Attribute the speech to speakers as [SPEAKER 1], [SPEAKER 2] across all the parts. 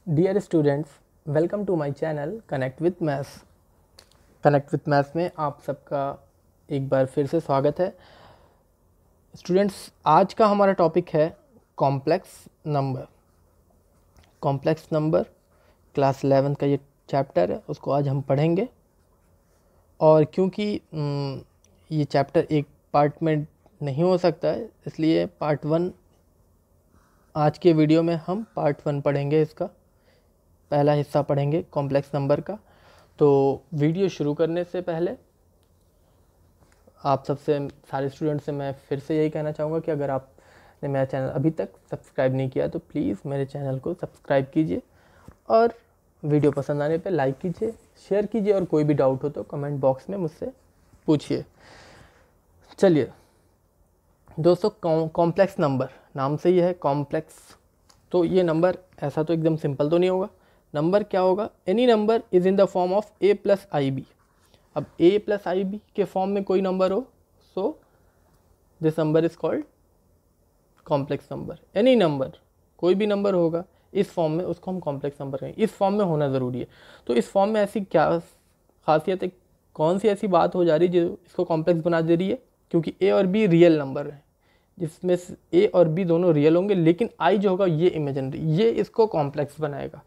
[SPEAKER 1] Dear students, welcome to my channel connect with maths. Connect with maths में आप सबका एक बार फिर से स्वागत है। स्टूडेंट्स, आज का हमारा टॉपिक है complex number. Complex number class 11 का ये चैप्टर है, उसको आज हम पढ़ेंगे। और क्योंकि ये चैप्टर एक पार्ट में नहीं हो सकता है, इसलिए पार्ट 1 आज के वीडियो में हम पार्ट 1 पढ़ेंगे। इसका पहला हिस्सा पढ़ेंगे कॉम्प्लेक्स नंबर का। तो वीडियो शुरू करने से पहले आप सबसे, सारे स्टूडेंट से मैं फिर से यही कहना चाहूँगा कि अगर आपने मेरा चैनल अभी तक सब्सक्राइब नहीं किया तो प्लीज़ मेरे चैनल को सब्सक्राइब कीजिए और वीडियो पसंद आने पे लाइक कीजिए, शेयर कीजिए और कोई भी डाउट हो तो कमेंट बॉक्स में मुझसे पूछिए। चलिए दोस्तों, कॉम्प्लेक्स नंबर नाम से ही है कॉम्प्लेक्स। तो ये नंबर ऐसा तो एकदम सिंपल तो नहीं होगा। नंबर क्या होगा? Any number is in the form of a plus I B. अब a प्लस आई बी के फॉर्म में कोई नंबर हो, so this number is called complex number. Any number, कोई भी नंबर होगा इस फॉर्म में, उसको हम कॉम्प्लेक्स नंबर कहेंगे। इस फॉर्म में होना ज़रूरी है। तो इस फॉर्म में ऐसी क्या खासियत है, कौन सी ऐसी बात हो जा रही है जो इसको कॉम्प्लेक्स बना दे रही है? क्योंकि a और b रियल नंबर है, जिसमें a और b दोनों रियल होंगे, लेकिन i जो होगा ये इमेजिनरी, ये इसको कॉम्प्लेक्स बनाएगा।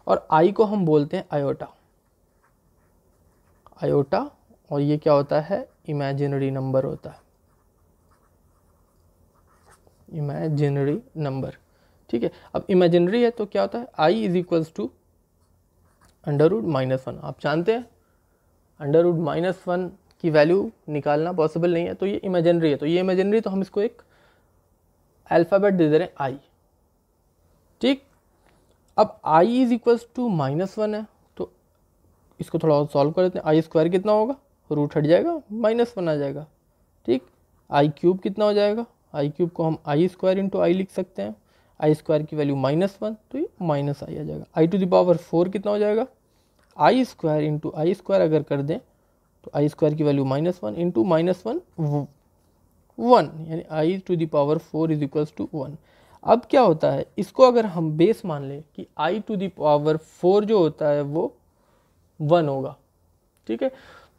[SPEAKER 1] और i को हम बोलते हैं आयोटा। आयोटा, और ये क्या होता है? इमेजिनरी नंबर होता है, इमेजिनरी नंबर। ठीक है, अब इमेजिनरी है तो क्या होता है? i is equals to √-1। आप जानते हैं √-1 की वैल्यू निकालना पॉसिबल नहीं है, तो ये इमेजिनरी है। तो ये इमेजिनरी, तो हम इसको एक अल्फ़ाबेट दे दे रहे हैं i। ठीक, अब i इज इक्वल्स टू -1 है, तो इसको थोड़ा और सॉल्व कर देते हैं। i² कितना होगा? रूट हट जाएगा, -1 आ जाएगा। ठीक, i³ कितना हो जाएगा? i³ को हम i² इंटू आई लिख सकते हैं। i² की वैल्यू -1, तो ये -i आ जाएगा। i⁴ कितना हो जाएगा? i² इंटू i² अगर कर दें तो i² की वैल्यू -1 इंटू -1 1, यानी i⁴ इज इक्वल्स टू 1। अब क्या होता है, इसको अगर हम बेस मान लें कि i⁴ जो होता है वो 1 होगा। ठीक है,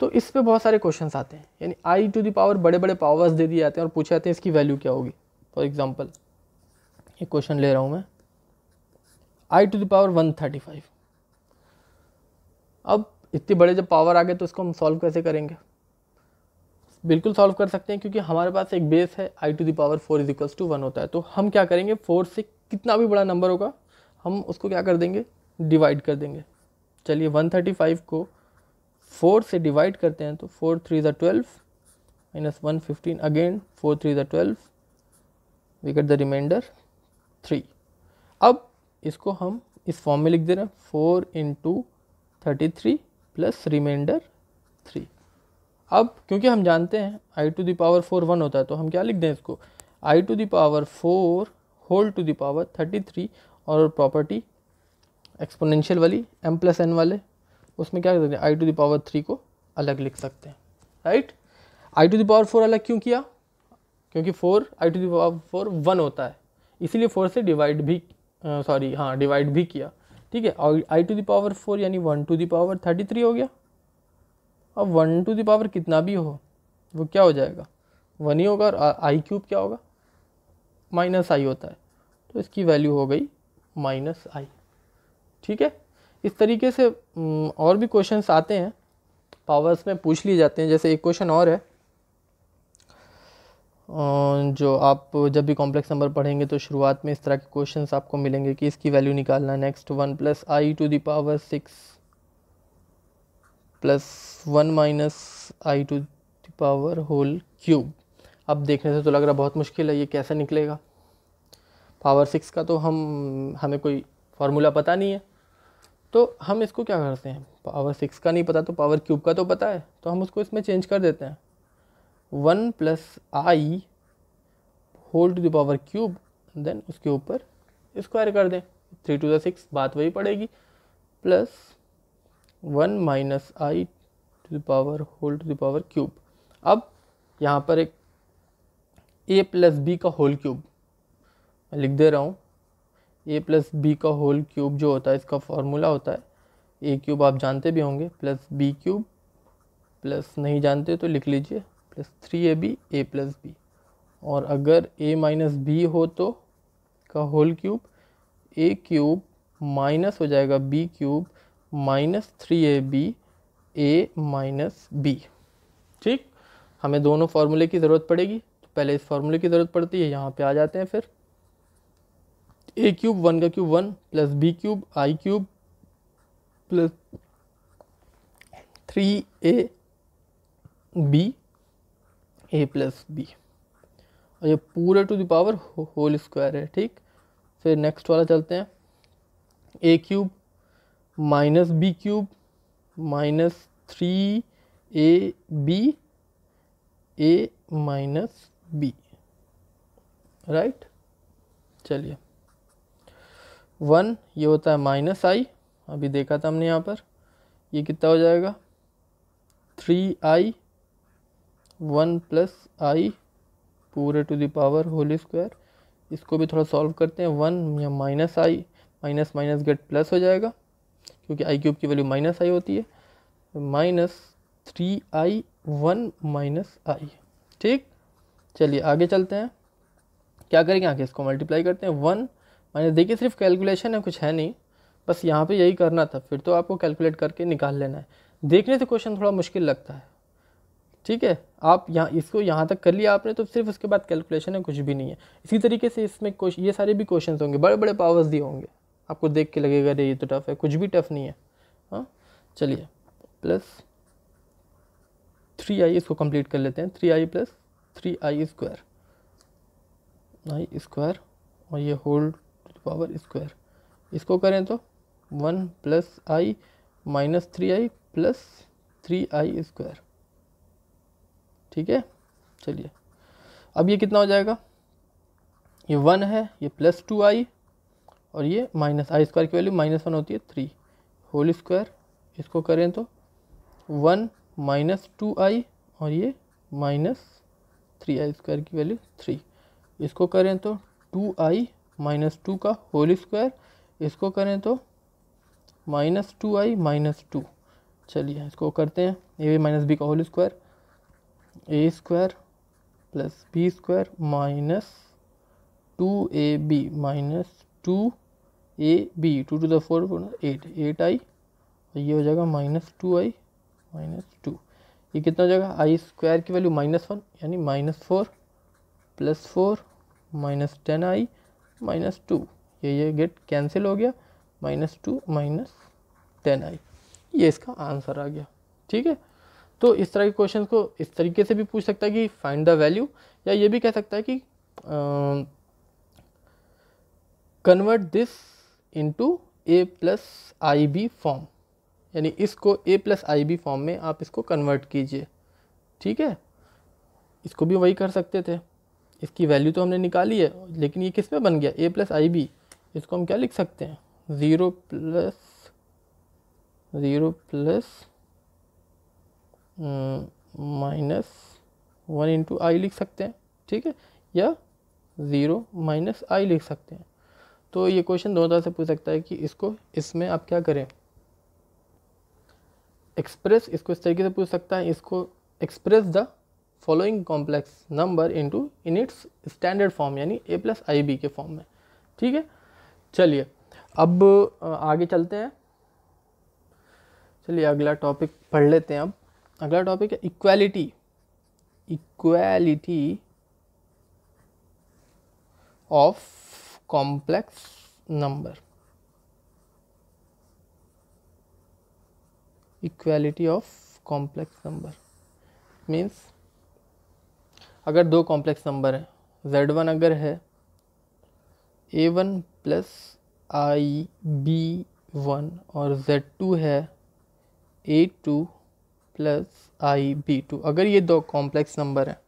[SPEAKER 1] तो इस पे बहुत सारे क्वेश्चंस आते हैं, यानी i⁴ बड़े बड़े पावर्स दे दिए जाते हैं और पूछे जाते हैं इसकी वैल्यू क्या होगी। फॉर एग्जांपल एक क्वेश्चन ले रहा हूँ मैं, i⁴135। अब इतने बड़े जब पावर आ गए तो इसको हम सॉल्व कैसे करेंगे? बिल्कुल सॉल्व कर सकते हैं, क्योंकि हमारे पास एक बेस है i⁴ इज इक्वल्स टू 1 होता है। तो हम क्या करेंगे, 4 से कितना भी बड़ा नंबर होगा हम उसको क्या कर देंगे? डिवाइड कर देंगे। चलिए 135 को 4 से डिवाइड करते हैं, तो 4 3 ज़ा 12 -1 15, अगेन 4 3 ज़ा 12, वी गेट द रिमाइंडर 3। अब इसको हम इस फॉर्म में लिख दे रहे हैं, 4 इंटू 33 प्लस रिमाइंडर 3। अब क्योंकि हम जानते हैं i⁴ 1 होता है, तो हम क्या लिख दें इसको? i⁴ whole to the power 33, और प्रॉपर्टी एक्सपोनेंशियल वाली m+n वाले, उसमें क्या कर सकते हैं? i⁴ को अलग लिख सकते हैं, राइट। i⁴ अलग क्यों किया? क्योंकि 4 i⁴ 1 होता है, इसीलिए 4 से डिवाइड भी डिवाइड भी किया। ठीक है, और i⁴ यानी 1⁵ हो गया। अब 1⁵ कितना भी हो वो क्या हो जाएगा? 1 ही होगा। और i³ क्या होगा? -i होता है, तो इसकी वैल्यू हो गई -i। ठीक है, इस तरीके से और भी क्वेश्चंस आते हैं, पावर्स में पूछ लिए जाते हैं। जैसे एक क्वेश्चन और है, जो आप जब भी कॉम्प्लेक्स नंबर पढ़ेंगे तो शुरुआत में इस तरह के क्वेश्चंस आपको मिलेंगे कि इसकी वैल्यू निकालना। Next 1 + i⁴ plus 1 - i⁴ whole cube. अब देखने से तो लग रहा बहुत मुश्किल है, ये कैसे निकलेगा? पावर 6 का तो हमें कोई फार्मूला पता नहीं है, तो हम इसको क्या करते हैं? पावर 6 का नहीं पता तो पावर क्यूब का तो पता है, तो हम उसको इसमें चेंज कर देते हैं। 1 + i whole to the power cube, then उसके ऊपर स्क्वायर कर दें, 3 टू द 6, बात वही पड़ेगी, plus 1 - i⁴ whole to the power cube. अब यहाँ पर एक a + b का होल क्यूब मैं लिख दे रहा हूँ, ए प्लस बी का होल क्यूब जो होता है इसका फॉर्मूला होता है ए क्यूब, आप जानते भी होंगे, प्लस बी क्यूब, प्लस नहीं जानते तो लिख लीजिए plus 3ab A plus B. और अगर a माइनस बी हो तो का होल क्यूब, ए क्यूब माइनस हो जाएगा B cube minus 3ab A minus B. ठीक, हमें दोनों फार्मूले की ज़रूरत पड़ेगी, तो पहले इस फार्मूले की ज़रूरत पड़ती है, यहाँ पे आ जाते हैं। फिर ए क्यूब 1 का cube 1 plus B cube I cube plus 3ab A plus B, और ये पूरे to the power whole square है। ठीक, फिर नेक्स्ट वाला चलते हैं, A cube minus B cube minus 3ab A minus B, right. चलिए 1 ये होता है माइनस आई, अभी देखा था हमने यहाँ पर, ये कितना हो जाएगा 3i 1 प्लस आई पूरे to the power whole square. इसको भी थोड़ा सॉल्व करते हैं, 1 या minus I, minus minus get plus हो जाएगा क्योंकि आई क्यूब की वैल्यू माइनस आई होती है, माइनस 3i 1 माइनस आई। ठीक, चलिए आगे चलते हैं, क्या करेंगे आगे इसको मल्टीप्लाई करते हैं, 1 माइनस, देखिए सिर्फ कैलकुलेशन है, कुछ है नहीं, बस यहाँ पे यही करना था, फिर तो आपको कैलकुलेट करके निकाल लेना है। देखने से क्वेश्चन थोड़ा मुश्किल लगता है, ठीक है, आप यहाँ इसको यहाँ तक कर लिया आपने तो सिर्फ उसके बाद कैलकुलेशन है, कुछ भी नहीं है। इसी तरीके से इसमें ये सारे भी क्वेश्चन होंगे, बड़े बड़े पावर्स दिए होंगे, आपको देख के लगेगा अरे ये तो टफ है, कुछ भी टफ नहीं है। हाँ चलिए, प्लस 3i, इसको कंप्लीट कर लेते हैं, 3i plus 3i square, I square, और ये होल पावर स्क्वायर, इसको करें तो 1 plus I minus 3i plus 3i square. ठीक है, चलिए अब ये कितना हो जाएगा, ये 1 है, ये प्लस 2i, और ये माइनस आई स्क्वायर की वैल्यू -1 होती है 3, होल स्क्वायर, इसको करें तो 1 माइनस 2i, और ये माइनस 3i स्क्वायर की वैल्यू 3, इसको करें तो 2i माइनस 2 का होल स्क्वायर, इसको करें तो माइनस 2i माइनस 2। चलिए इसको करते हैं, ए माइनस बी का whole square, A square plus B square minus 2ab minus 2ab 2 to the 4 8i, और ये हो जाएगा माइनस 2i माइनस 2, ये कितना हो जाएगा, आई स्क्वायर की वैल्यू -1 यानी -4 प्लस 4 माइनस 10i माइनस 2, ये गेट कैंसिल हो गया, -2 माइनस 10i, ये इसका आंसर आ गया। ठीक है, तो इस तरह के क्वेश्चन को इस तरीके से भी पूछ सकता है कि फाइंड द वैल्यू, या ये भी कह सकता है कि convert this into a plus I B form, यानी इसको a plus I B form में आप इसको कन्वर्ट कीजिए। ठीक है, इसको भी वही कर सकते थे, इसकी वैल्यू तो हमने निकाली है, लेकिन ये किस में बन गया, a प्लस आई बी, इसको हम क्या लिख सकते हैं, 0 प्लस -1 इंटू आई लिख सकते हैं। ठीक है, या 0 माइनस आई लिख सकते हैं। तो ये क्वेश्चन दोनों तरह से पूछ सकता है कि इसको इसमें आप क्या करें, एक्सप्रेस, इसको इस तरीके से पूछ सकता है, इसको express the following complex number into in its standard form, यानी a प्लस आई बी के फॉर्म में। ठीक है, चलिए अब आगे चलते हैं, चलिए अगला टॉपिक पढ़ लेते हैं। अब अगला टॉपिक है equality, equality of complex number, equality of complex number means अगर दो कॉम्प्लेक्स नंबर है, z1 अगर है a1 प्लस आई बी 1 और z2 है a2 प्लस आई बी 2, अगर ये दो कॉम्प्लेक्स नंबर हैं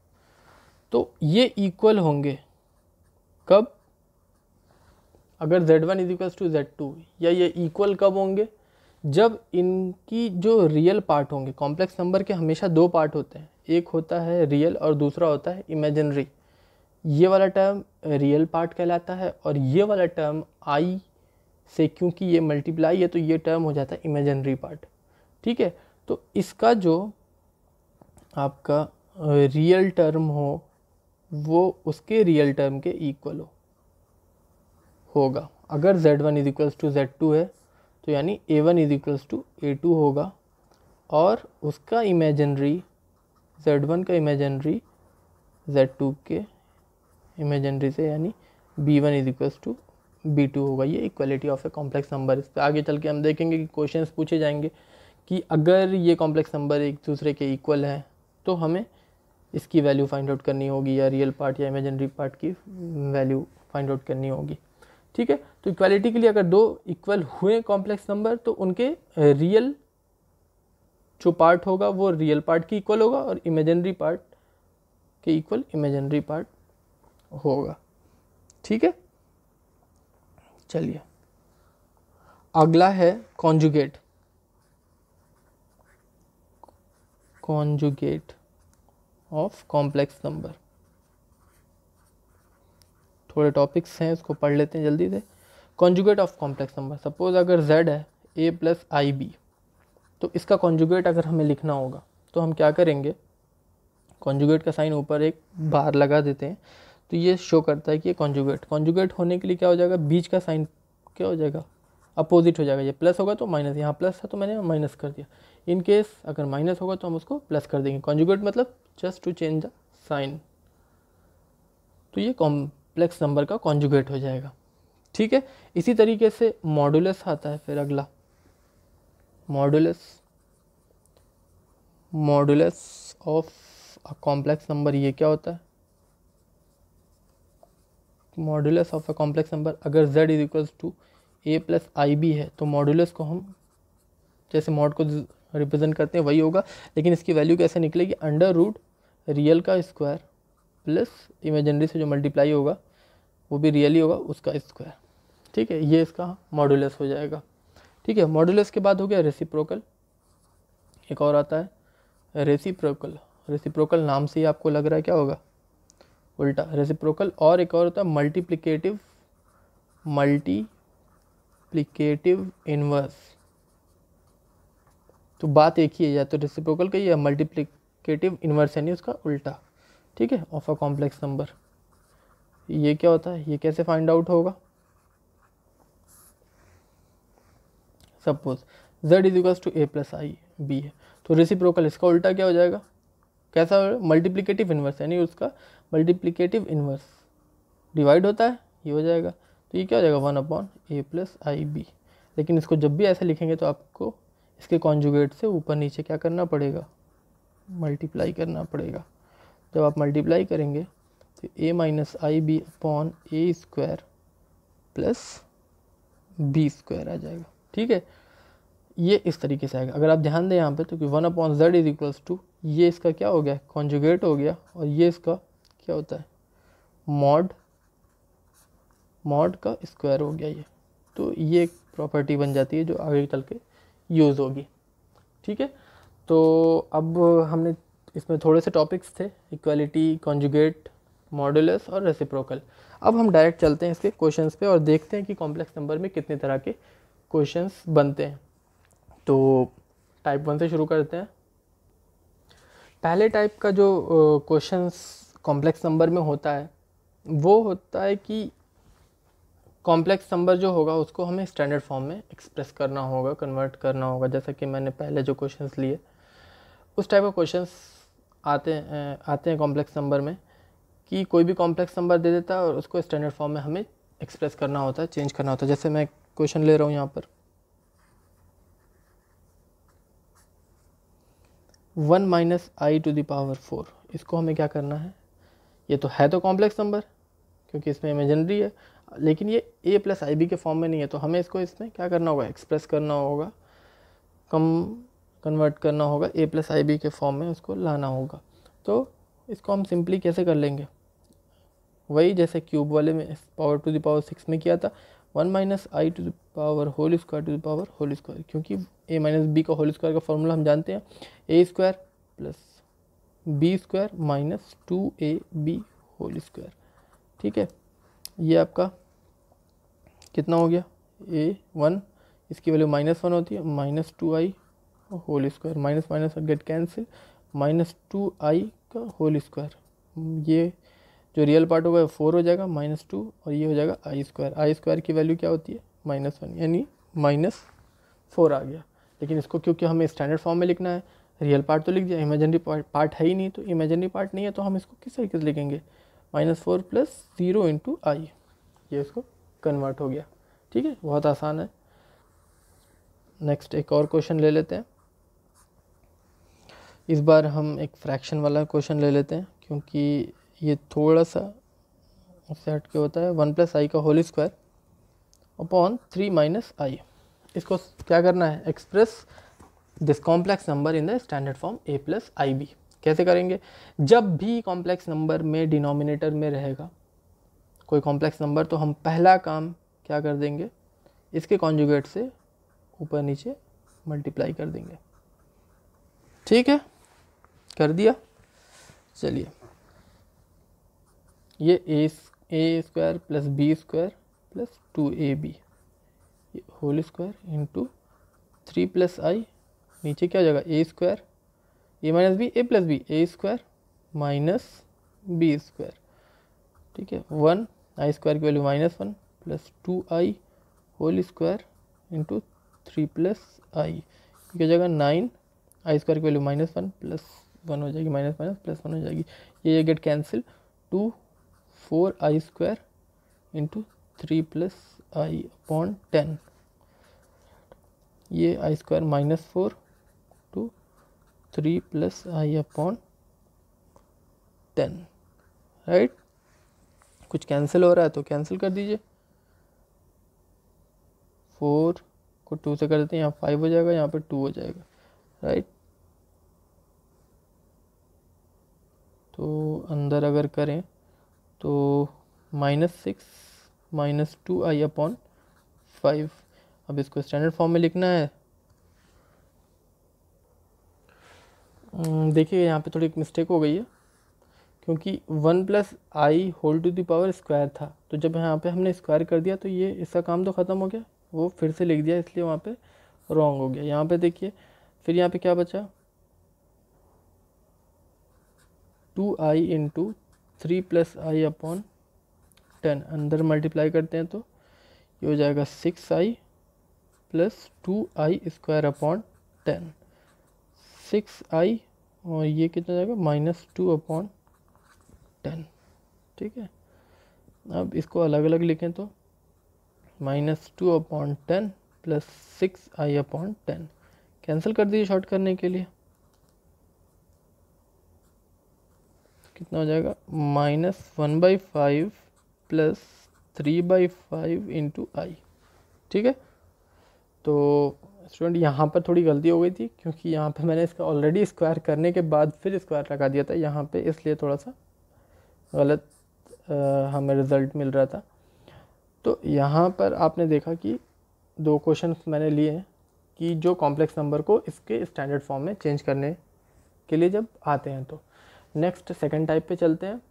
[SPEAKER 1] तो ये इक्वल होंगे कब, अगर z1 is equals to z2, या ये इक्वल कब होंगे, जब इनकी जो रियल पार्ट होंगे, कॉम्प्लेक्स नंबर के हमेशा दो पार्ट होते हैं, एक होता है रियल और दूसरा होता है इमेजिनरी। ये वाला टर्म रियल पार्ट कहलाता है, और ये वाला टर्म आई से क्योंकि ये मल्टीप्लाई है तो ये टर्म हो जाता है इमेजिनरी पार्ट। ठीक है, तो इसका जो आपका रियल टर्म हो वो उसके रियल टर्म के इक्वल होगा। अगर z1 is equals to z2 है तो यानी a1 is equals to a2 होगा, और उसका इमेजिनरी z1 का इमेजिनरी z2 के इमेजिनरी से यानी b1 is equals to b2 होगा। ये equality of a complex number. इस पर आगे चल के हम देखेंगे कि क्वेश्चंस पूछे जाएंगे कि अगर ये कॉम्प्लेक्स नंबर एक दूसरे के इक्वल हैं तो हमें इसकी वैल्यू फाइंड आउट करनी होगी, या रियल पार्ट या इमेजिनरी पार्ट की वैल्यू फाइंड आउट करनी होगी। ठीक है, तो इक्वालिटी के लिए अगर दो इक्वल हुए कॉम्प्लेक्स नंबर तो उनके रियल जो पार्ट होगा वो रियल पार्ट की इक्वल होगा, और इमेजिनरी पार्ट के इक्वल इमेजिनरी पार्ट होगा। ठीक है, चलिए अगला है conjugate. Conjugate of complex number. थोड़े टॉपिक्स हैं, इसको पढ़ लेते हैं जल्दी से। Conjugate of complex number, suppose अगर z है a प्लस आई बी, तो इसका कॉन्जुगेट अगर हमें लिखना होगा तो हम क्या करेंगे, कॉन्जुगेट का साइन ऊपर एक बार लगा देते हैं, तो ये शो करता है कि ये कॉन्जुगेट होने के लिए क्या हो जाएगा, बीच का साइन क्या हो जाएगा, अपोजिट हो जाएगा। ये प्लस होगा तो माइनस, यहाँ प्लस था तो मैंने माइनस कर दिया। इन केस अगर माइनस होगा तो हम उसको प्लस कर देंगे। कॉन्जुगेट मतलब just to change the sign, तो ये कॉम्प्लेक्स नंबर का कॉन्जुगेट हो जाएगा। ठीक है, इसी तरीके से मॉडुलस आता है फिर अगला, modulus of a complex number. ये क्या होता है, modulus of a complex number, अगर z is equals to a plus I B है तो मॉडुलस को हम जैसे मॉड को रिप्रेजेंट करते हैं वही होगा, लेकिन इसकी वैल्यू कैसे निकलेगी, अंडर रूट रियल का स्क्वायर प्लस इमेजिनरी से जो मल्टीप्लाई होगा वो भी रियल ही होगा उसका स्क्वायर। ठीक है, ये इसका मॉडुलस हो जाएगा। ठीक है, मॉडुलस के बाद हो गया रेसिप्रोकल। एक और आता है रेसिप्रोकल। रेसिप्रोकल नाम से ही आपको लग रहा है क्या होगा, उल्टा रेसिप्रोकल। और एक और होता है मल्टीप्लिकेटिव इनवर्स। तो बात एक ही है, या तो रेसिप्रोकल का ही या मल्टीप्लिकेटिव इनवर्स यानी उसका उल्टा। ठीक है, ऑफ अ कॉम्प्लेक्स नंबर। ये क्या होता है, ये कैसे फाइंड आउट होगा, suppose z is equals to a plus I B है तो रेसिप्रोकल इसका उल्टा क्या हो जाएगा, कैसा होगा, मल्टीप्लिकेटिव इनवर्स, यानी उसका मल्टीप्लिकेटिव इनवर्स डिवाइड होता है, ये हो जाएगा। तो ये क्या हो जाएगा, 1/a प्लस आई बी। लेकिन इसको जब भी ऐसे लिखेंगे तो आपको इसके कॉन्जुगेट से ऊपर नीचे क्या करना पड़ेगा, मल्टीप्लाई करना पड़ेगा। जब आप मल्टीप्लाई करेंगे तो a minus I B upon A square plus B square आ जाएगा। ठीक है, ये इस तरीके से आएगा। अगर आप ध्यान दें यहाँ पे तो कि 1/z इज इक्वल्स टू, ये इसका क्या हो गया, कॉन्जुगेट हो गया, और ये इसका क्या होता है, मॉड का स्क्वायर हो गया ये। तो ये एक प्रॉपर्टी बन जाती है जो आगे चल के यूज़ होगी। ठीक है, तो अब हमने इसमें थोड़े से टॉपिक्स थे, इक्वालिटी, कॉन्जुगेट, मॉडुलस और रेसिप्रोकल। अब हम डायरेक्ट चलते हैं इसके क्वेश्चंस पे और देखते हैं कि कॉम्प्लेक्स नंबर में कितने तरह के क्वेश्चंस बनते हैं। तो टाइप 1 से शुरू करते हैं। पहले टाइप का जो क्वेश्चंस कॉम्प्लेक्स नंबर में होता है वो होता है कि कॉम्प्लेक्स नंबर जो होगा उसको हमें स्टैंडर्ड फॉर्म में एक्सप्रेस करना होगा, कन्वर्ट करना होगा। जैसा कि मैंने पहले जो क्वेश्चंस लिए उस टाइप का क्वेश्चंस आते हैं कॉम्प्लेक्स नंबर में, कि कोई भी कॉम्प्लेक्स नंबर दे देता है और उसको स्टैंडर्ड फॉर्म में हमें एक्सप्रेस करना होता है, चेंज करना होता है। जैसे मैं क्वेश्चन ले रहा हूँ यहाँ पर 1 minus I to the power 4, इसको हमें क्या करना है, ये तो है तो कॉम्प्लेक्स नंबर क्योंकि इसमें इमेजिनरी है, लेकिन ये a प्लस आई बी के फॉर्म में नहीं है, तो हमें इसको इसमें क्या करना होगा, एक्सप्रेस करना होगा, कन्वर्ट करना होगा, a प्लस आई बी के फॉर्म में उसको लाना होगा। तो इसको हम सिंपली कैसे कर लेंगे, वही जैसे क्यूब वाले में पावर टू द पावर 6 में किया था, 1 minus I to the power whole square to the power whole square, क्योंकि a माइनस बी का होल स्क्वायर का फॉर्मूला हम जानते हैं, a square plus B square minus 2ab whole square. ठीक है, ये आपका कितना हो गया, a1, इसकी वैल्यू -1 होती है, -2i whole square, minus minus get cancel, -2i का होल स्क्वायर, ये जो रियल पार्ट होगा 4 हो जाएगा, -2 और ये हो जाएगा आई स्क्वायर की वैल्यू क्या होती है -1, यानी -4 आ गया। लेकिन इसको क्योंकि हमें स्टैंडर्ड फॉर्म में लिखना है, रियल पार्ट तो लिख दिया, इमेजिनरी पार्ट है ही नहीं, तो इमेजिनरी पार्ट नहीं है तो हम इसको किस तरीके से लिखेंगे, -4 + 0 × i, ये इसको कन्वर्ट हो गया। ठीक है, बहुत आसान है। नेक्स्ट एक और क्वेश्चन ले लेते हैं। इस बार हम एक फ्रैक्शन वाला क्वेश्चन ले लेते हैं, क्योंकि ये थोड़ा सा उससे हट के होता है। 1 + i का होल स्क्वायर अपॉन 3 - i, इसको क्या करना है, express this complex number in the standard form a + ib। कैसे करेंगे, जब भी कॉम्प्लेक्स नंबर में डिनोमिनेटर में रहेगा कोई कॉम्प्लेक्स नंबर, तो हम पहला काम क्या कर देंगे, इसके कॉन्जुगेट से ऊपर नीचे मल्टीप्लाई कर देंगे। ठीक है, कर दिया। चलिए, ये a² + b² + 2ab whole square into 3 + i, नीचे क्या हो जाएगा, a² a - b a + b a² - b²। ठीक है, 1 i² की value -1 + 2i whole square into 3 + i, क्या हो जाएगा 9, i² की वैल्यू -1 + 1 हो जाएगी, माइनस माइनस प्लस 1 हो जाएगी, ये get cancel, 2 4i² into 3 + i upon 10, ये i² -4 to 3 + i upon 10, right. कुछ कैंसिल हो रहा है तो कैंसिल कर दीजिए, 4 को 2 से कर देते हैं, यहाँ 5 हो जाएगा, यहाँ पे 2 हो जाएगा, राइट। तो अंदर अगर करें तो -6 - 2i अपॉन 5। अब इसको स्टैंडर्ड फॉर्म में लिखना है। देखिए यहाँ पे थोड़ी मिस्टेक हो गई है, क्योंकि 1 + i whole to the power square था, तो जब यहाँ पे हमने स्क्वायर कर दिया तो ये इसका काम तो ख़त्म हो गया, वो फिर से लिख दिया, इसलिए वहाँ पे रॉन्ग हो गया। यहाँ पे देखिए, फिर यहाँ पे क्या बचा, 2i इंटू 3 + i अपॉन 10, अंदर मल्टीप्लाई करते हैं तो ये हो जाएगा 6i + 2i² अपॉन 10, 6i और ये कितना जाएगा -2 अपॉन 10। ठीक है, अब इसको अलग अलग लिखें तो -2 अपॉन 10 + 6i अपॉन 10, कैंसिल कर दीजिए शॉर्ट करने के लिए, कितना हो जाएगा -1/5 + 3/5 इंटू i। ठीक है, तो स्टूडेंट यहाँ पर थोड़ी गलती हो गई थी, क्योंकि यहाँ पे मैंने इसका ऑलरेडी स्क्वायर करने के बाद फिर स्क्वायर लगा दिया था यहाँ पे, इसलिए थोड़ा सा गलत हमें रिज़ल्ट मिल रहा था। तो यहाँ पर आपने देखा कि 2 क्वेश्चन मैंने लिए हैं कि जो कॉम्प्लेक्स नंबर को इसके स्टैंडर्ड फॉर्म में चेंज करने के लिए जब आते हैं। तो नेक्स्ट सेकंड टाइप पे चलते हैं।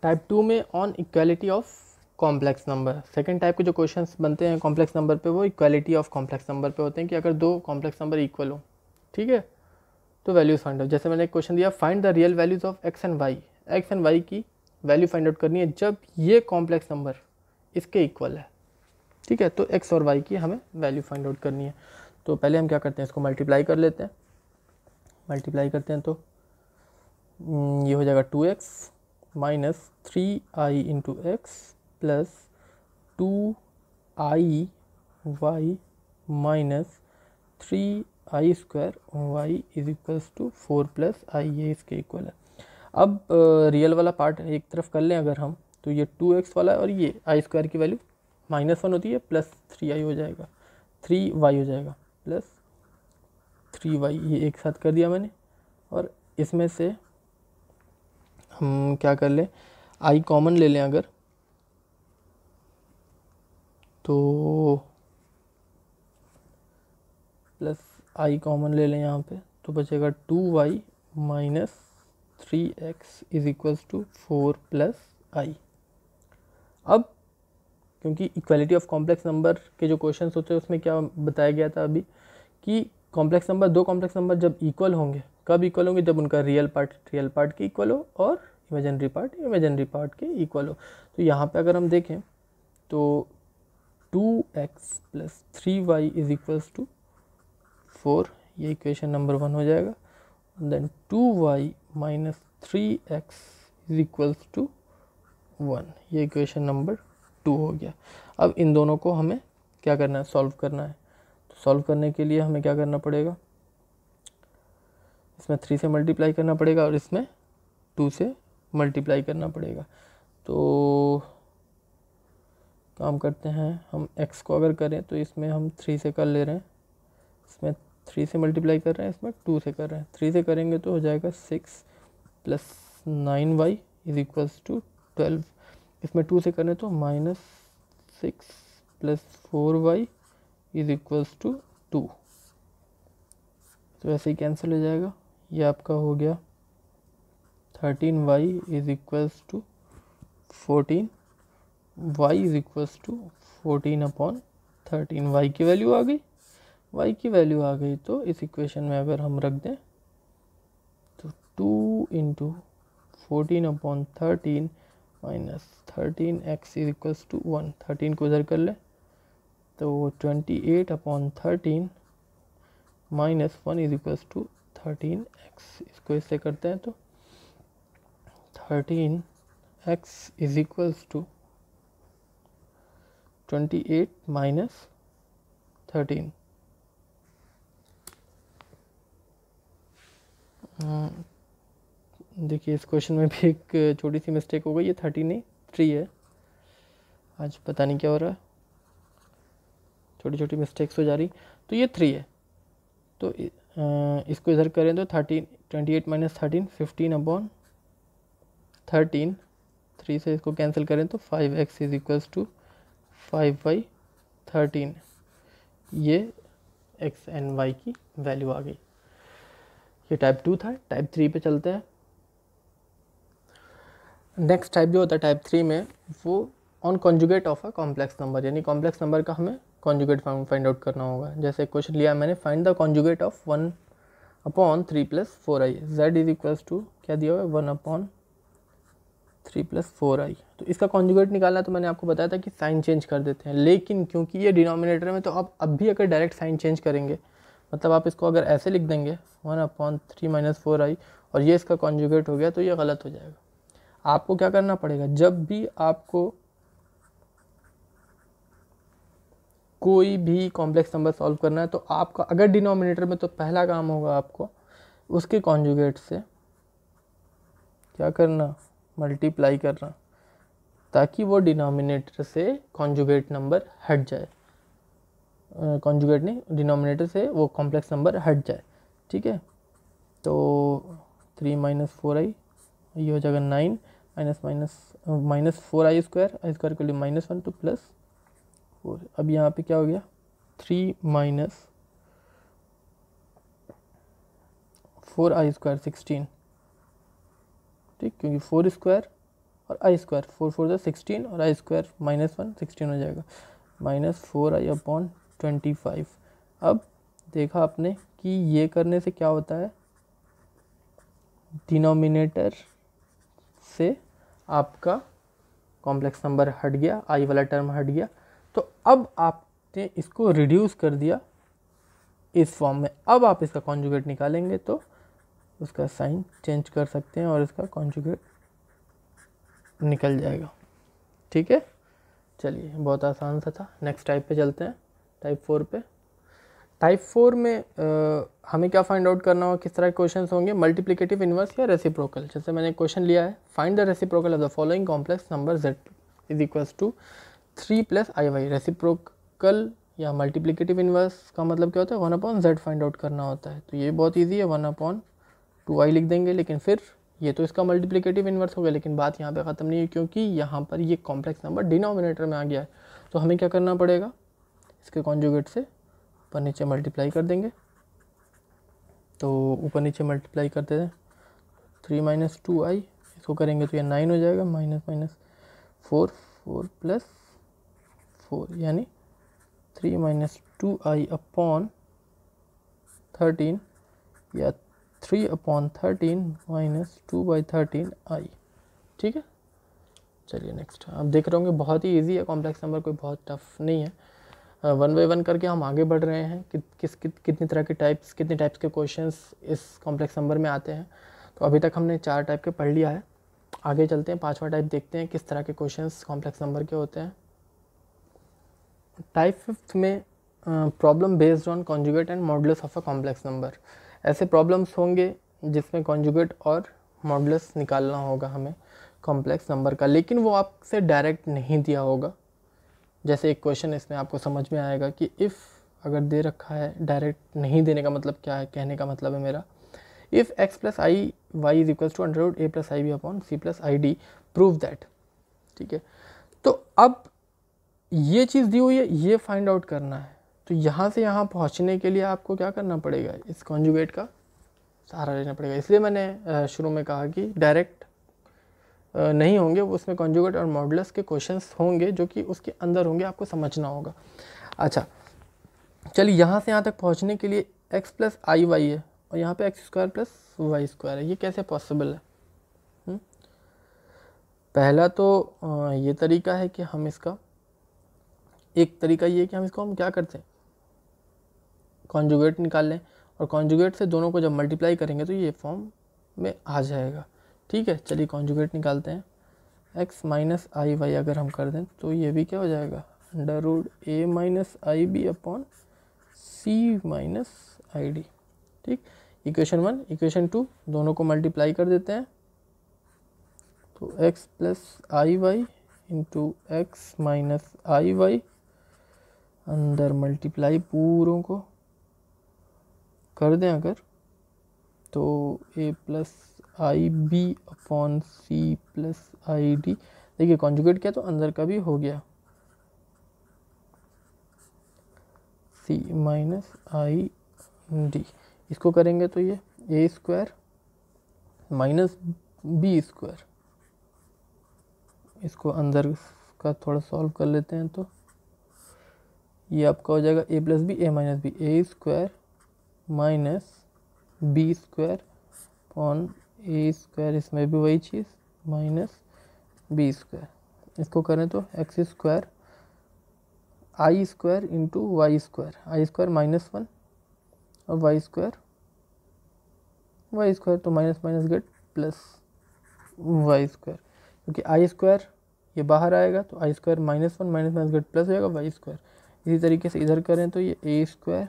[SPEAKER 1] टाइप 2 में on equality of complex number, second type के जो क्वेश्चंस बनते हैं कॉम्प्लेक्स नंबर पे, वो इक्वालिटी ऑफ कॉम्प्लेक्स नंबर पे होते हैं कि अगर 2 कॉम्प्लेक्स नंबर इक्वल हो, ठीक है, तो वैल्यूज फाइंड आउट। जैसे मैंने एक क्वेश्चन दिया, find the real values of X and Y की वैल्यू फाइंड आउट करनी है जब ये कॉम्प्लेक्स नंबर इसके इक्वल है। ठीक है, तो एक्स और वाई की हमें वैल्यू फाइंड आउट करनी है। तो पहले हम क्या करते हैं, इसको मल्टीप्लाई कर लेते हैं। मल्टीप्लाई करते हैं तो ये हो जाएगा 2x - 3i into X plus 2i y minus 3i² y is equals to 4 + i, ये इसके इक्वल है। अब रियल वाला पार्ट एक तरफ कर लें अगर हम, तो ये 2x वाला है और ये i² की वैल्यू -1 होती है, प्लस 3i हो जाएगा, 3y हो जाएगा, प्लस 3y, ये एक साथ कर दिया मैंने। और इसमें से हम क्या कर लें, i कॉमन ले लें अगर, तो प्लस i कॉमन ले लें यहाँ पे, तो बचेगा 2y minus 3x is equals to 4 + I. अब क्योंकि इक्वालिटी ऑफ कॉम्प्लेक्स नंबर के जो क्वेश्चंस होते हैं उसमें क्या बताया गया था अभी कि कॉम्प्लेक्स नंबर, दो कॉम्प्लेक्स नंबर जब इक्वल होंगे, कब इक्वल होंगे, जब उनका रियल पार्ट के इक्वल हो और इमेजिनरी पार्ट के इक्वल हो। तो यहाँ पे अगर हम देखें तो 2x plus 3y is equals to 4, ये इक्वेशन नंबर 1 हो जाएगा। Then 2y minus 3x is equals to 1, ये इक्वेशन नंबर 2 हो गया। अब इन दोनों को हमें क्या करना है, सॉल्व करना है। तो सॉल्व करने के लिए हमें क्या करना पड़ेगा, इसमें 3 से मल्टीप्लाई करना पड़ेगा और इसमें 2 से मल्टीप्लाई करना पड़ेगा। तो काम करते हैं, हम x को अगर करें तो इसमें हम 3 से कर ले रहे हैं, इसमें 3 से मल्टीप्लाई कर रहे हैं, इसमें 2 से कर रहे हैं। 3 से करेंगे तो हो जाएगा 6 plus 9y is equals to 12। इसमें 2 से करें तो minus 6 plus 4y is equals to 2। तो ऐसे ही कैंसिल हो जाएगा, ये आपका हो गया 13y is equals to 14, y is equals to 14/13। y की वैल्यू आ गई, y की वैल्यू आ गई तो इस इक्वेशन में अगर हम रख दें तो 2 into 14/13 minus 13x is equals to 1, 13 को इधर कर ले तो 28/13 minus 1 is equals to 13x। इसको इससे करते हैं तो 13x is equals to 28 minus 13। देखिए इस क्वेश्चन में भी एक छोटी सी मिस्टेक हो गई, ये 30 नहीं 3 है। आज पता नहीं क्या हो रहा है, छोटी छोटी मिस्टेक्स हो जा रही। तो ये 3 है, तो इसको इधर करें तो 28 माइनस 13 15/13। 3 से इसको कैंसिल करें तो 5x इज इक्वल्स टू 5/13। ये x एंड y की वैल्यू आ गई। ये टाइप 2 था। टाइप 3 पे चलते हैं। नेक्स्ट टाइप जो होता है टाइप 3 में, वो on conjugate of a complex number, यानी कॉम्प्लेक्स नंबर का हमें कॉन्जुगेट फाइंड आउट करना होगा। जैसे क्वेश्चन लिया मैंने, find the conjugate of 1/3 plus 4i, z is equals to क्या दिया हुआ है 1/3 प्लस 4i। तो इसका कॉन्जुगेट निकालना, तो मैंने आपको बताया था कि साइन चेंज कर देते हैं, लेकिन क्योंकि ये डिनोमिनेटर में, तो आप अब भी अगर डायरेक्ट साइन चेंज करेंगे, मतलब आप इसको अगर ऐसे लिख देंगे 1/3 माइनस 4i और ये इसका कॉन्जुगेट हो गया, तो ये गलत हो जाएगा। आपको क्या करना पड़ेगा, जब भी आपको कोई भी कॉम्प्लेक्स नंबर सॉल्व करना है, तो आपका अगर डिनोमिनेटर में, तो पहला काम होगा आपको उसके कॉन्जुगेट से क्या करना, मल्टीप्लाई करना, ताकि वो डिनोमिनेटर से कॉन्जुगेट नंबर हट जाए। कॉन्जुगेट नहीं, डिनोमिनेटर से वो कॉम्प्लेक्स नंबर हट जाए। ठीक है, तो 3 माइनस 4i, ये हो जाएगा 9 minus 4i square, I square के लिए -1 तो प्लस 4। अब यहाँ पे क्या हो गया 3 माइनस 4i स्क्वायर 16। ठीक, क्योंकि 4 स्क्वायर और आई स्क्वायर, 4 4 16 और आई स्क्वायर -1 16 हो जाएगा, -4i/25। अब देखा आपने कि ये करने से क्या होता है, डिनोमिनेटर से आपका कॉम्प्लेक्स नंबर हट गया, आई वाला टर्म हट गया। तो अब आपने इसको रिड्यूस कर दिया इस फॉर्म में। अब आप इसका कॉन्जुगेट निकालेंगे तो उसका साइन चेंज कर सकते हैं और इसका कॉन्जुगेट निकल जाएगा। ठीक है, चलिए बहुत आसान सा था। नेक्स्ट टाइप पे चलते हैं, टाइप 4 पे। टाइप 4 में हमें क्या फाइंड आउट करना होगा, किस तरह के क्वेश्चन होंगे, मल्टीप्लिकेटिव इनवर्स या रेसिप्रोकल। जैसे मैंने क्वेश्चन लिया है, find the reciprocal of the following complex number z is equals to 3 plus i/y। Reciprocal या मल्टीप्लिकेटिव इनवर्स का मतलब क्या होता है, 1/z फाइंड आउट करना होता है। तो ये बहुत ईजी है, 1/2i लिख देंगे। लेकिन फिर ये तो इसका मल्टीप्लिकेटिव इनवर्स हो गया, लेकिन बात यहाँ पे ख़त्म नहीं है, क्योंकि यहाँ पर ये कॉम्प्लेक्स नंबर डिनोमिनेटर में आ गया है। तो हमें क्या करना पड़ेगा, इसके कॉन्जुगेट से ऊपर नीचे मल्टीप्लाई कर देंगे। तो ऊपर नीचे मल्टीप्लाई करते हैं, 3 माइनस 2i इसको करेंगे तो ये 9 हो जाएगा, माइनस माइनस 4, 4 प्लस 4 यानी 3 माइनस 2i अपॉन 13 या 3 अपॉन 13 माइनस 2/13i। ठीक है, चलिए नेक्स्ट। आप देख रहे होंगे बहुत ही इजी है, कॉम्प्लेक्स नंबर कोई बहुत टफ नहीं है। 1 बाय 1 करके हम आगे बढ़ रहे हैं कि कितनी तरह के कितने टाइप्स के क्वेश्चंस इस कॉम्प्लेक्स नंबर में आते हैं। तो अभी तक हमने 4 टाइप के पढ़ लिया है, आगे चलते हैं 5वां टाइप देखते हैं किस तरह के क्वेश्चंस कॉम्प्लेक्स नंबर के होते हैं। टाइप 5 में problem based on conjugate and modulus of a complex number. ऐसे प्रॉब्लम्स होंगे जिसमें कॉन्जुगेट और मॉडुलस निकालना होगा हमें कॉम्प्लेक्स नंबर का, लेकिन वो आपसे डायरेक्ट नहीं दिया होगा। जैसे एक क्वेश्चन इसमें आपको समझ में आएगा कि इफ़ अगर दे रखा है, डायरेक्ट नहीं देने का मतलब क्या है, कहने का मतलब है मेरा, if x plus I Y is equals to under a plus I B upon C plus I D prove that. ठीक है, तो अब ये चीज़ दी हुई है, ये फाइंड आउट करना है। तो यहाँ से यहाँ पहुँचने के लिए आपको क्या करना पड़ेगा, इस कॉन्जुगेट का सहारा लेना पड़ेगा। इसलिए मैंने शुरू में कहा कि डायरेक्ट नहीं होंगे, उसमें कॉन्जुगेट और मॉडुलस के क्वेश्चंस होंगे जो कि उसके अंदर होंगे, आपको समझना होगा। अच्छा चलिए, यहाँ से यहाँ तक पहुँचने के लिए x प्लस आई वाई है और यहाँ पे X square plus Y square है, ये कैसे पॉसिबल है? पहला तो ये तरीका है कि हम इसका, एक तरीका ये है कि हम क्या करते हैं, कॉन्जुगेट निकाल लें और कॉन्जुगेट से दोनों को जब मल्टीप्लाई करेंगे तो ये फॉर्म में आ जाएगा। ठीक है, चलिए कॉन्जुगेट निकालते हैं। x माइनस आई वाई अगर हम कर दें तो ये भी क्या हो जाएगा, under root a minus I B upon C minus I D. ठीक, इक्वेशन 1 इक्वेशन 2 दोनों को मल्टीप्लाई कर देते हैं, तो x plus I Y into X minus I Y, अंदर मल्टीप्लाई पूरों को कर दें अगर, तो a plus I B upon C plus I D. देखिए कॉन्जुगेट किया तो अंदर का भी हो गया, c माइनस आई डी। इसको करेंगे तो ये ए स्क्वायर माइनस बी स्क्वायर, इसको अंदर का थोड़ा सॉल्व कर लेते हैं तो ये आपका हो जाएगा A plus B A minus B, A square minus B square upon A square, इसमें भी वही चीज़ माइनस बी स्क्वायर। इसको करें तो X square I square into Y square, I square -1 और वाई स्क्वायर तो minus minus get plus Y square, क्योंकि I square ये बाहर आएगा तो I square -1 minus minus get plus हो जाएगा वाई स्क्वायर। इसी तरीके से इधर करें तो ये ए स्क्वायर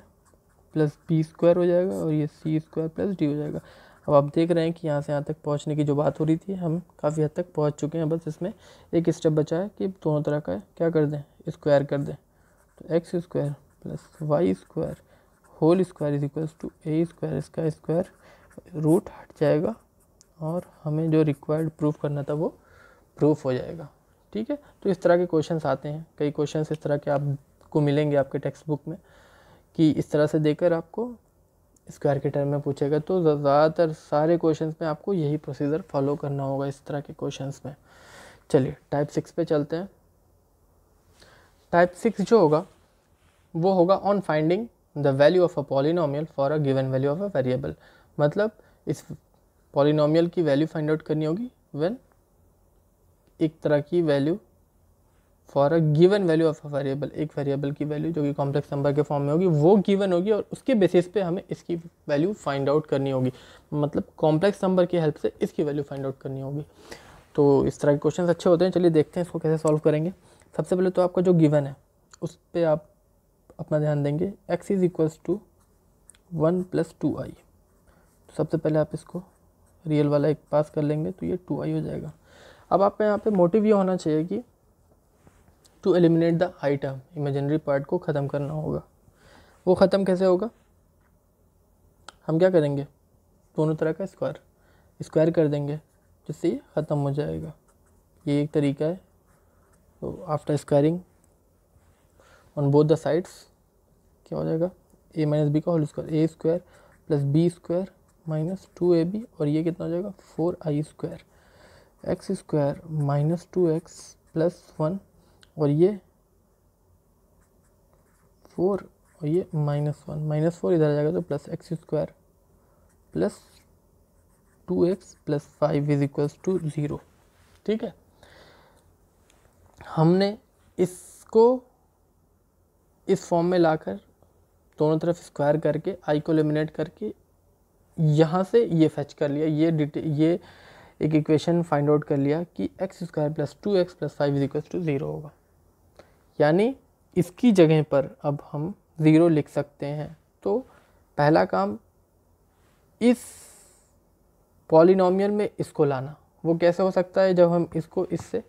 [SPEAKER 1] प्लस बी स्क्वायर हो जाएगा और ये सी स्क्वायर प्लस डी हो जाएगा। अब आप देख रहे हैं कि यहाँ से यहाँ तक पहुँचने की जो बात हो रही थी हम काफ़ी हद तक पहुँच चुके हैं, बस इसमें एक स्टेप बचा है कि दोनों तरह का क्या कर दें, स्क्वायर कर दें। तो X square plus Y square whole square is equals to A square, इसका स्क्वायर रूट हट जाएगा और हमें जो रिक्वायर्ड प्रूफ करना था वो प्रूफ हो जाएगा। ठीक है, तो इस तरह के क्वेश्चंस आते हैं, कई क्वेश्चंस इस तरह के आपको मिलेंगे आपके टेक्स्ट बुक में कि इस तरह से देकर आपको स्क्वायर के टर्म में पूछेगा। तो ज़्यादातर सारे क्वेश्चंस में आपको यही प्रोसीजर फॉलो करना होगा इस तरह के क्वेश्चंस में। चलिए टाइप 6 पे चलते हैं। टाइप 6 जो होगा वो होगा on finding the value of a polynomial for a given value of a variable. मतलब इस पॉलिनोमियल की वैल्यू फाइंड आउट करनी होगी व्हेन एक तरह की value for a given value of a variable, एक वेरिएबल की वैल्यू जो कि कॉम्प्लेक्स नंबर के फॉर्म में होगी वो गिवन होगी और उसके बेसिस पे हमें इसकी वैल्यू फाइंड आउट करनी होगी। मतलब कॉम्प्लेक्स नंबर की हेल्प से इसकी वैल्यू फाइंड आउट करनी होगी। तो इस तरह के क्वेश्चन अच्छे होते हैं। चलिए देखते हैं इसको कैसे सॉल्व करेंगे। सबसे पहले तो आपका जो गिवन है उस पर आप अपना ध्यान देंगे। x is equals to 1 plus 2i। तो सबसे पहले आप इसको रियल वाला एक पास कर लेंगे तो ये 2i हो जाएगा। अब आपका यहाँ पे मोटिव ये होना चाहिए कि to eliminate the I term, imaginary part को ख़त्म करना होगा। वो ख़त्म कैसे होगा, हम क्या करेंगे, दोनों तरह का स्क्वायर कर देंगे जिससे ये ख़त्म हो जाएगा। ये एक तरीका है। तो after squaring on both the sides क्या हो जाएगा, a माइनस बी का whole square, A square plus B square minus 2ab और ये कितना हो जाएगा 4i square. X square minus 2x plus 1 और ये 4 और ये -1 इधर आ जाएगा तो plus X square plus 2x plus 5 is equals to 0। ठीक है, हमने इसको इस फॉर्म में लाकर दोनों तरफ स्क्वायर करके आई को एलिमिनेट करके यहाँ से ये फेच कर लिया, ये एक इक्वेशन फाइंड आउट कर लिया कि X square plus 2x plus 5 is equals to 0 होगा। यानी इसकी जगह पर अब हम 0 लिख सकते हैं। तो पहला काम इस पॉलिनोमियल में इसको लाना, वो कैसे हो सकता है, जब हम इसको इससे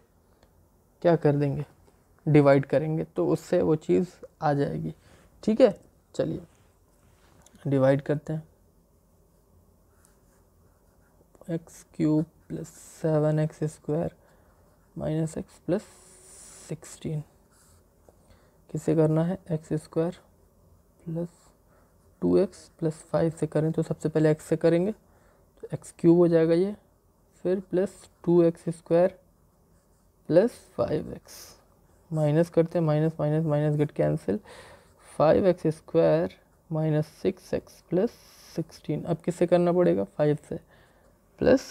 [SPEAKER 1] क्या कर देंगे, डिवाइड करेंगे तो उससे वो चीज़ आ जाएगी। ठीक है, चलिए डिवाइड करते हैं। X cube plus 7x square minus x plus 16 किससे करना है, x square plus 2x plus 5 से करें तो सबसे पहले x से करेंगे तो एक्स क्यूब हो जाएगा ये, फिर plus 2x square plus 5x minus करते हैं, minus minus minus get cancel, 5x square minus 6x plus 16। अब किससे करना पड़ेगा, 5 से प्लस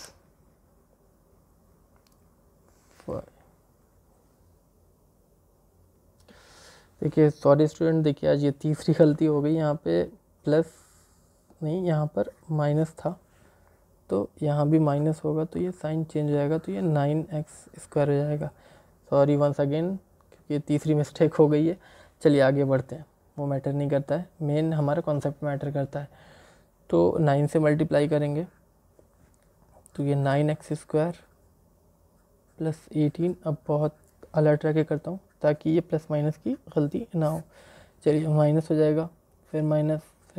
[SPEAKER 1] 5। देखिए सॉरी स्टूडेंट, देखिए आज ये तीसरी गलती हो गई, यहाँ पे प्लस नहीं यहाँ पर माइनस था तो यहाँ भी माइनस होगा तो ये साइन चेंज हो जाएगा तो ये 9x स्क्वायर हो जाएगा। सॉरी वंस अगेन, क्योंकि तीसरी मिस्टेक हो गई है। चलिए आगे बढ़ते हैं, वो मैटर नहीं करता है, मेन हमारा कॉन्सेप्ट मैटर करता है। तो 9 से मल्टीप्लाई करेंगे तो ये 9x स्क्वायर प्लस 18। अब बहुत अलर्ट रह के करता हूँ ताकि ये प्लस माइनस की गलती ना हो। चलिए माइनस हो जाएगा, फिर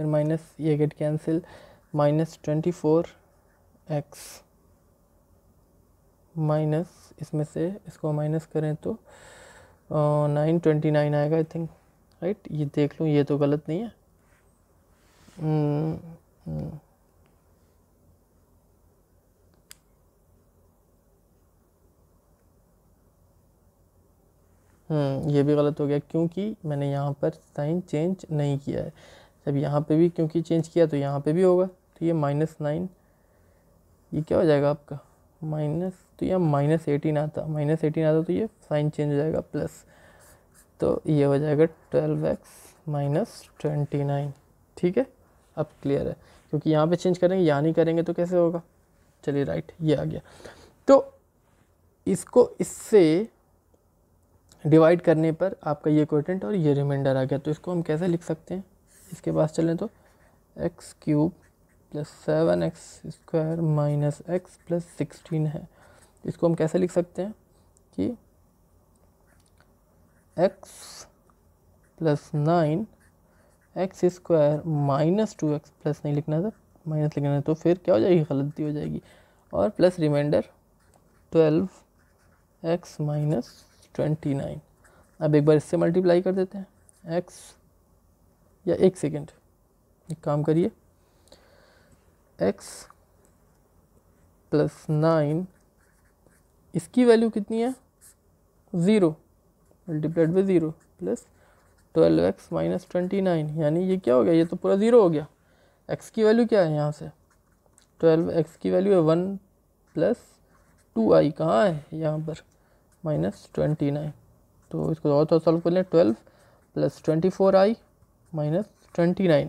[SPEAKER 1] माइनस ये get cancel, minus 24x minus इसमें से इसको माइनस करें तो 929 आएगा आई थिंक, राइट। ये देख लूँ, ये तो गलत नहीं है। ये भी गलत हो गया क्योंकि मैंने यहाँ पर साइन चेंज नहीं किया है। जब यहाँ पे भी क्योंकि चेंज किया तो यहाँ पे भी होगा, तो ये -9 ये क्या हो जाएगा आपका माइनस, तो यह -18 आता, तो ये साइन चेंज हो जाएगा प्लस, तो ये हो जाएगा 12x माइनस 29। ठीक है, अब क्लियर है, क्योंकि यहाँ पे चेंज करेंगे, यहाँ नहीं करेंगे तो कैसे होगा। चलिए राइट, ये आ गया। तो इसको इससे डिवाइड करने पर आपका ये क्वोटेंट और ये रिमाइंडर आ गया। तो इसको हम कैसे लिख सकते हैं, इसके पास चलें तो x cube plus 7x square minus x plus 16 है। इसको हम कैसे लिख सकते हैं कि x plus 9 x square minus 2x plus नहीं लिखना था, माइनस लिखना है, तो फिर क्या हो जाएगी, गलती हो जाएगी, और प्लस रिमाइंडर 12x माइनस 29। अब एक बार इससे मल्टीप्लाई कर देते हैं x, या एक सेकेंड एक काम करिए, x प्लस 9 इसकी वैल्यू कितनी है 0 multiplied by 0 plus 12x minus 29, यानी ये क्या हो गया, ये तो पूरा 0 हो गया। x की वैल्यू क्या है, यहाँ से 12x की वैल्यू है 1 प्लस 2i, कहाँ है यहाँ पर माइनस 29। तो इसको और थोड़ा सॉल्व कर लें, 12 प्लस 24i माइनस 29,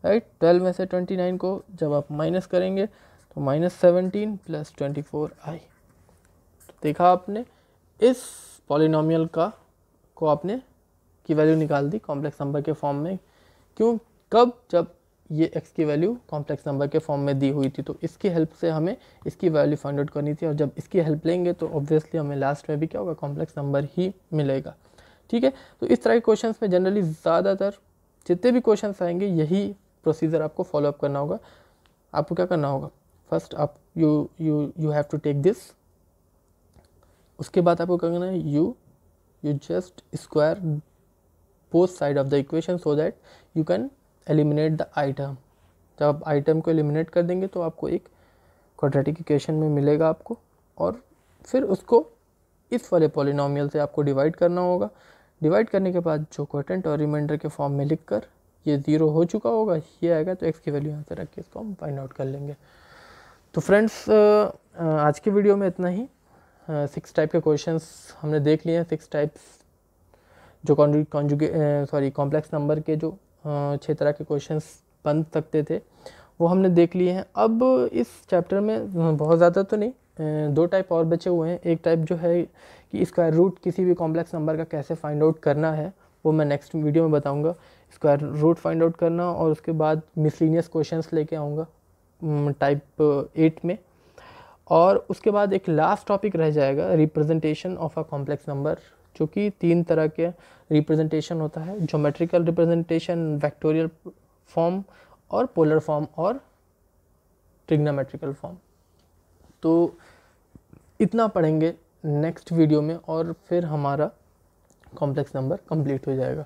[SPEAKER 1] राइट। 12 में से 29 को जब आप माइनस करेंगे तो -17 प्लस 24i। तो देखा आपने, इस पॉलिनोमियल को आपने की वैल्यू निकाल दी कॉम्प्लेक्स नंबर के फॉर्म में। क्यों, कब, जब ये x की वैल्यू कॉम्प्लेक्स नंबर के फॉर्म में दी हुई थी। तो इसकी हेल्प से हमें इसकी वैल्यू फाइंड आउट करनी थी, और जब इसकी हेल्प लेंगे तो ऑब्वियसली हमें लास्ट में भी क्या होगा, कॉम्प्लेक्स नंबर ही मिलेगा। ठीक है, तो इस तरह के क्वेश्चंस में जनरली ज़्यादातर जितने भी क्वेश्चंस आएंगे यही प्रोसीजर आपको फॉलोअप करना होगा। आपको क्या करना होगा, फर्स्ट आप you have to take this, उसके बाद आपको क्या करना है, you just square both side of the equation so that you can eliminate the item. जब आप आइटम को एलिमिनेट कर देंगे तो आपको एक क्वाड्रेटिक इक्वेशन में मिलेगा आपको, और फिर उसको इस वाले पॉलिनोमियल से आपको डिवाइड करना होगा। डिवाइड करने के बाद जो क्वोटेंट और रिमाइंडर के फॉर्म में लिख कर ये 0 हो चुका होगा, ये आएगा, तो x की वैल्यू यहाँ से रख के इसको हम फाइंड आउट कर लेंगे। तो फ्रेंड्स आज की वीडियो में इतना ही। 6 टाइप के क्वेश्चंस हमने देख लिए हैं। 6 टाइप्स जो कॉम्प्लेक्स नंबर के जो 6 तरह के क्वेश्चंस बन सकते थे वो हमने देख लिए हैं। अब इस चैप्टर में बहुत ज़्यादा तो नहीं, 2 टाइप और बचे हुए हैं। एक टाइप जो है कि स्क्वायर रूट किसी भी कॉम्प्लेक्स नंबर का कैसे फाइंड आउट करना है वो मैं नेक्स्ट वीडियो में बताऊंगा। स्क्वायर रूट फाइंड आउट करना, और उसके बाद मिसलिनियस क्वेश्चंस लेके आऊँगा टाइप 8 में। और उसके बाद एक लास्ट टॉपिक रह जाएगा representation of a complex number, जो कि 3 तरह के रिप्रेजेंटेशन होता है, ज्योमेट्रिकल रिप्रेजेंटेशन, वेक्टोरियल फॉर्म और पोलर फॉर्म और ट्रिग्नोमेट्रिकल फॉर्म। तो इतना पढ़ेंगे नेक्स्ट वीडियो में और फिर हमारा कॉम्प्लेक्स नंबर कंप्लीट हो जाएगा।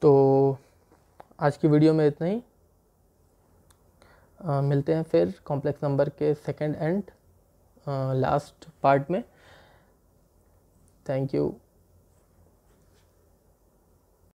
[SPEAKER 1] तो आज की वीडियो में इतना ही। मिलते हैं फिर कॉम्प्लेक्स नंबर के सेकंड एंड लास्ट पार्ट में। Thank you.